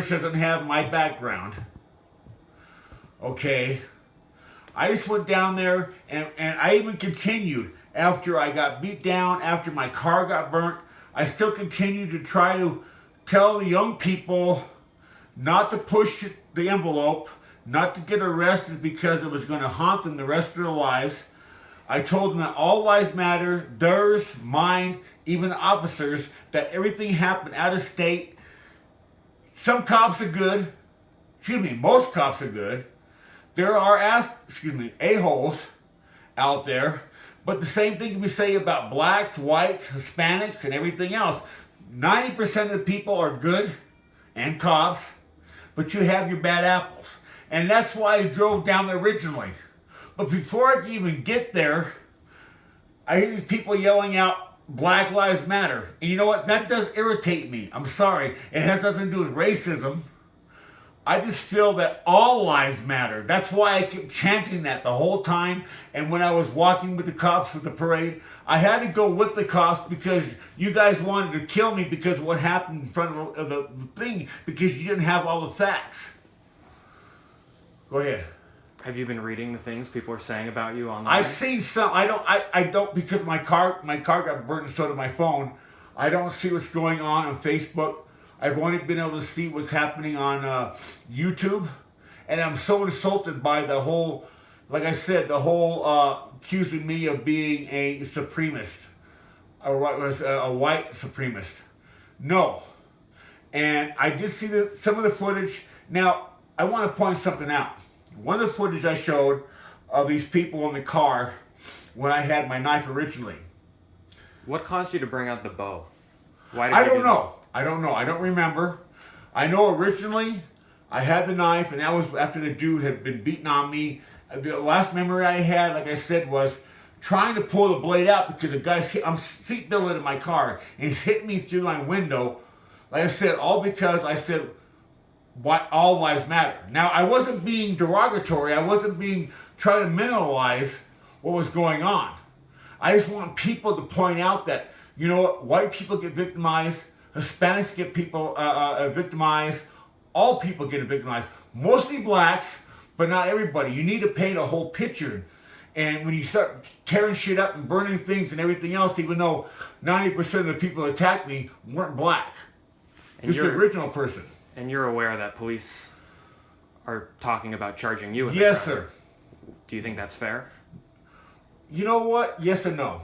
doesn't have my background. Okay. I just went down there and I even continued after I got beat down, after my car got burnt. I still continued to try to tell the young people not to push the envelope, not to get arrested because it was going to haunt them the rest of their lives. I told them that all lives matter, theirs, mine, even the officers, that everything happened out of state. Some cops are good. Most cops are good. There are a-holes out there. But the same thing can be said about blacks, whites, Hispanics, and everything else. 90% of the people are good and cops, but you have your bad apples. And that's why I drove down there originally. But before I could even get there, I hear these people yelling out, Black Lives Matter. And you know what? That does irritate me. I'm sorry. It has nothing to do with racism. I just feel that all lives matter. That's why I kept chanting that the whole time. And when I was walking with the cops with the parade, I had to go with the cops because you guys wanted to kill me because of what happened in front of the thing, because you didn't have all the facts. Go ahead. Have you been reading the things people are saying about you online? I've seen some. I don't because my car got burnt and so did my phone. I don't see what's going on Facebook. I've only been able to see what's happening on YouTube, and I'm so insulted by the whole, like I said, the whole accusing me of being a supremacist, or what was a white supremacist. No, and I did see some of the footage. Now I want to point something out. One of the footage I showed of these people in the car when I had my knife originally. What caused you to bring out the bow? Why did I you don't do know. I don't know. I don't remember. I know originally I had the knife, and that was after the dude had been beating on me. The last memory I had, like I said, was trying to pull the blade out because the guy's I'm seat belted in my car, and he's hitting me through my window. Like I said, all because I said, "What all lives matter." Now, I wasn't being derogatory. I wasn't trying to minimize what was going on. I just want people to point out that, you know what, white people get victimized, Hispanics get victimized, all people get victimized. Mostly blacks, but not everybody. You need to paint a whole picture. And when you start tearing shit up and burning things and everything else, even though 90% of the people that attacked me weren't black. And just the original person. And you're aware that police are talking about charging you? Yes, sir. Do you think that's fair? You know what? Yes and no.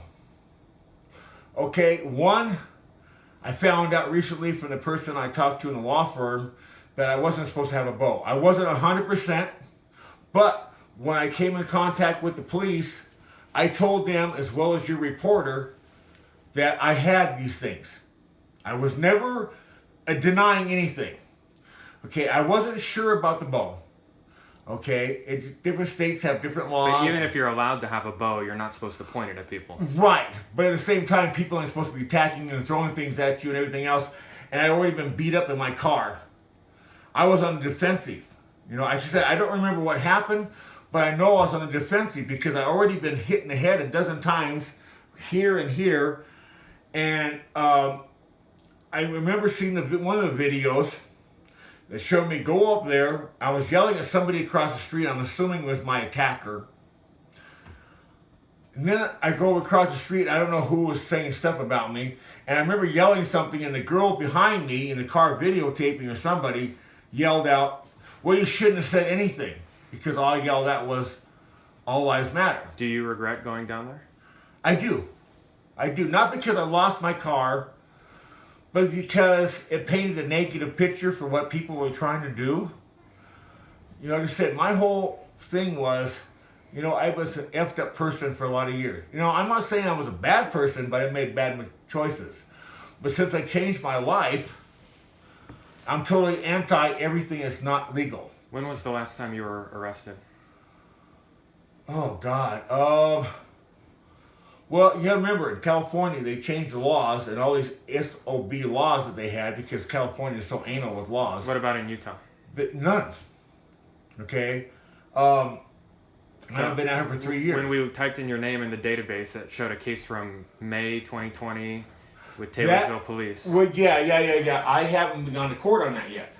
Okay, one, I found out recently from the person I talked to in the law firm that I wasn't supposed to have a bow. I wasn't 100%, but when I came in contact with the police, I told them, as well as your reporter, that I had these things. I was never denying anything. Okay, I wasn't sure about the bow. Okay, different states have different laws. But even if you're allowed to have a bow, you're not supposed to point it at people. Right, but at the same time, people aren't supposed to be attacking and throwing things at you and everything else. And I'd already been beat up in my car. I was on the defensive. You know, I said I don't remember what happened, but I know I was on the defensive because I already been hit in the head a dozen times, here and here. And I remember seeing one of the videos that showed me go up there. I was yelling at somebody across the street. I'm assuming it was my attacker. And then I go across the street. I don't know who was saying stuff about me. And I remember yelling something, and the girl behind me in the car videotaping or somebody yelled out, well, you shouldn't have said anything. Because all I yelled at was, all lives matter. Do you regret going down there? I do. I do. Not because I lost my car, but because it painted a negative picture for what people were trying to do. You know, like I said, my whole thing was, you know, I was an effed up person for a lot of years. You know, I'm not saying I was a bad person, but I made bad choices. But since I changed my life, I'm totally anti everything that's not legal. When was the last time you were arrested? Oh, God. Well, you gotta remember, in California, they changed the laws and all these SOB laws that they had because California is so anal with laws. What about in Utah? None. Okay? I've been out here for 3 years. When we typed in your name in the database, it showed a case from May 2020 with Taylorsville Police. Well, yeah. I haven't gone to court on that yet.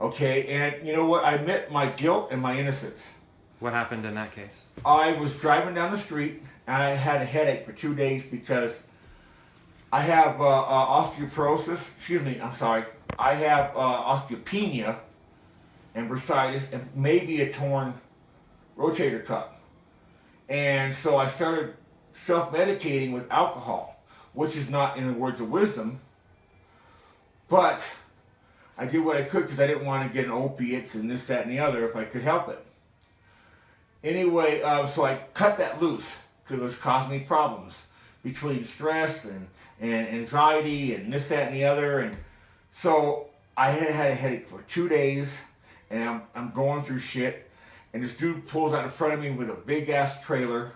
Okay, and you know what? I admit my guilt and my innocence. What happened in that case? I was driving down the street and I had a headache for 2 days because I have osteoporosis. Excuse me, I'm sorry. I have osteopenia and bursitis and maybe a torn rotator cuff. And so I started self-medicating with alcohol, which is not in the words of wisdom, but I did what I could because I didn't want to get opiates and this, that, and the other if I could help it. Anyway, so I cut that loose because it was causing me problems between stress and anxiety and this, that, and the other. And so I had a headache for 2 days, and I'm going through shit. And this dude pulls out in front of me with a big ass trailer.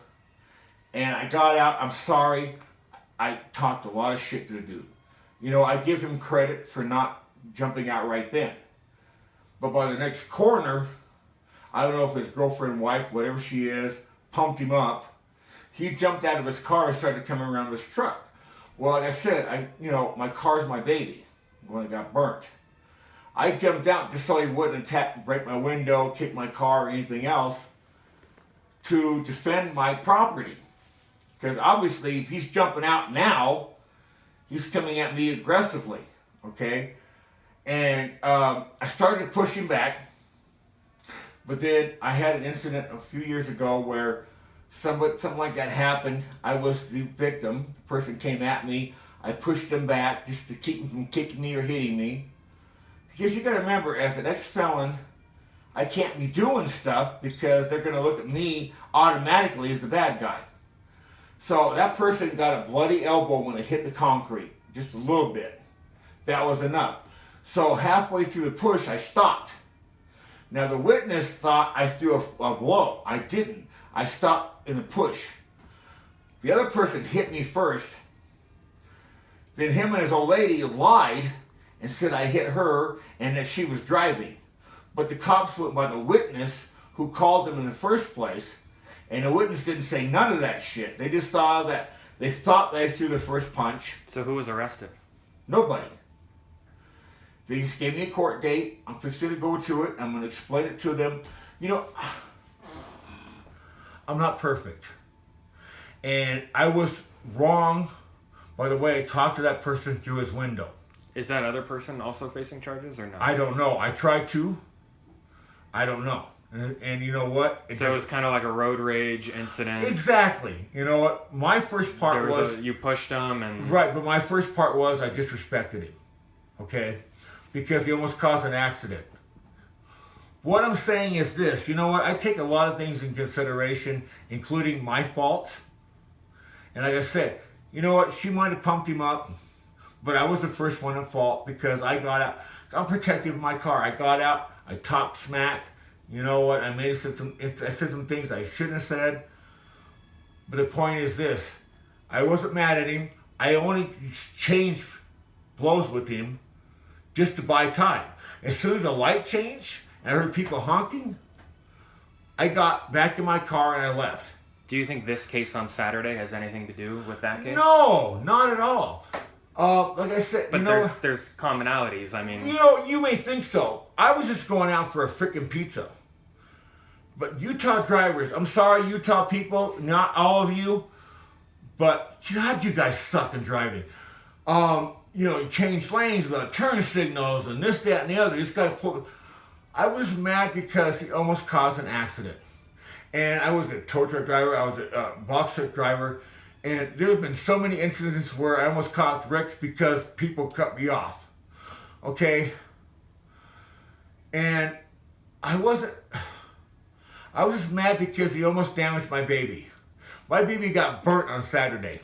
And I got out. I'm sorry. I talked a lot of shit to the dude. You know, I give him credit for not jumping out right then. But by the next corner, I don't know if his girlfriend, wife, whatever she is, pumped him up. He jumped out of his car and started coming around his truck. Well, like I said, my car's my baby when it got burnt. I jumped out just so he wouldn't attack, break my window, kick my car, or anything else to defend my property. Because obviously, if he's jumping out now, he's coming at me aggressively, okay? And I started to push him back, but then I had an incident a few years ago where something like that happened. I was the victim. The person came at me. I pushed him back just to keep him from kicking me or hitting me. Because you got to remember, as an ex-felon, I can't be doing stuff because they're going to look at me automatically as the bad guy. So that person got a bloody elbow when they hit the concrete, just a little bit. That was enough. So halfway through the push, I stopped. Now the witness thought I threw a blow. I didn't. I stopped in the push. The other person hit me first. Then him and his old lady lied and said I hit her and that she was driving. But the cops went by the witness who called them in the first place, and the witness didn't say none of that shit. They just thought that I threw the first punch. So who was arrested? Nobody. They just gave me a court date. I'm fixing to go to it. I'm going to explain it to them. You know, I'm not perfect. And I was wrong by the way I talked to that person through his window. Is that other person also facing charges or not? I don't know. I tried to. I don't know. And you know what? So it was kind of like a road rage incident. Exactly. You know what? My first part was you pushed him and... Right, but my first part was I disrespected him. Okay? Because he almost caused an accident. What I'm saying is this. You know what? I take a lot of things in consideration, including my faults. And like I said, you know what? She might have pumped him up, but I was the first one at fault because I got out. I'm protective of my car. I got out. I talked smack. You know what? I said some things I shouldn't have said. But the point is this. I wasn't mad at him. I only changed blows with him just to buy time. As soon as the light changed and I heard people honking, I got back in my car and I left. Do you think this case on Saturday has anything to do with that case? No, not at all. Like I said, but there's commonalities. I mean, you may think so. I was just going out for a freaking pizza. But Utah drivers, I'm sorry, Utah people, not all of you, but God, you guys suck in driving. You change lanes without turn signals and this, that, and the other. You just got to pull. I was mad because he almost caused an accident. And I was a tow truck driver, I was a box truck driver, and there have been so many incidents where I almost caused wrecks because people cut me off. Okay? And I was just mad because he almost damaged my baby. My baby got burnt on Saturday.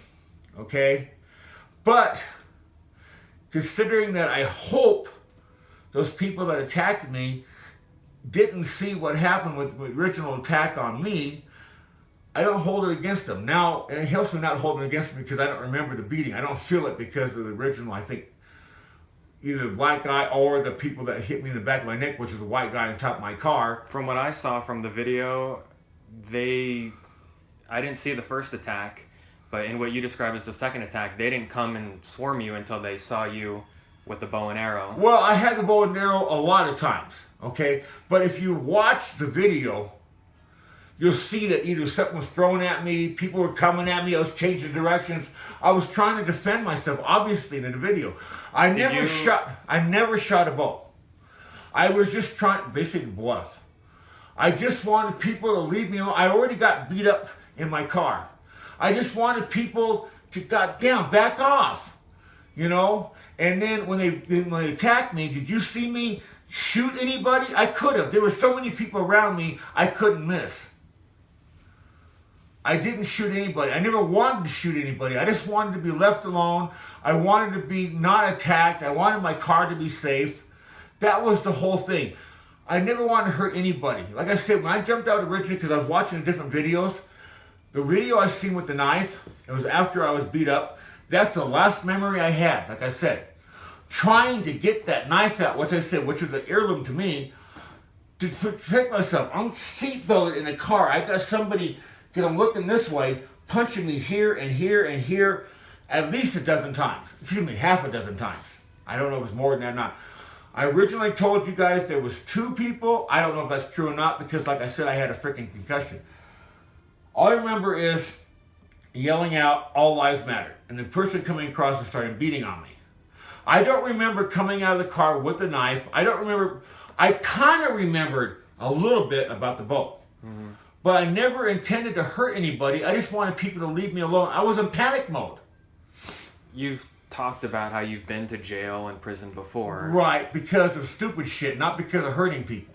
Okay? But considering that I hope those people that attacked me didn't see what happened with the original attack on me, I don't hold it against them. Now, and it helps me not hold it against them because I don't remember the beating. I don't feel it because of the original, I think, either the black guy or the people that hit me in the back of my neck, which is a white guy on top of my car. From what I saw from the video, I didn't see the first attack, but in what you describe as the second attack, they didn't come and swarm you until they saw you with the bow and arrow. Well, I had the bow and arrow a lot of times, okay? But if you watch the video, you'll see that either something was thrown at me, people were coming at me, I was changing directions. I was trying to defend myself, obviously, in the video. I never shot a bow. I was just trying, basically bluff. I just wanted people to leave me alone. I already got beat up in my car. I just wanted people to, goddamn, back off, you know? And then when they attacked me, did you see me shoot anybody? I could have. There were so many people around me, I couldn't miss. I didn't shoot anybody. I never wanted to shoot anybody. I just wanted to be left alone. I wanted to be not attacked. I wanted my car to be safe. That was the whole thing. I never wanted to hurt anybody. Like I said, when I jumped out originally, because I was watching different videos, the video I seen with the knife, it was after I was beat up. That's the last memory I had, like I said. Trying to get that knife out, which I said, which was an heirloom to me, to protect myself. I'm seatbelted in a car. I got somebody, because I'm looking this way, punching me here and here and here at least a dozen times. Excuse me, half a dozen times. I don't know if it was more than that or not. I originally told you guys there was 2 people. I don't know if that's true or not, because like I said, I had a freaking concussion. All I remember is yelling out, "All lives matter," and the person coming across and started beating on me. I don't remember coming out of the car with the knife. I don't remember. I kind of remembered a little bit about the bow. Mm-hmm. But I never intended to hurt anybody. I just wanted people to leave me alone. I was in panic mode. You've talked about how you've been to jail and prison before. Right, because of stupid shit, not because of hurting people.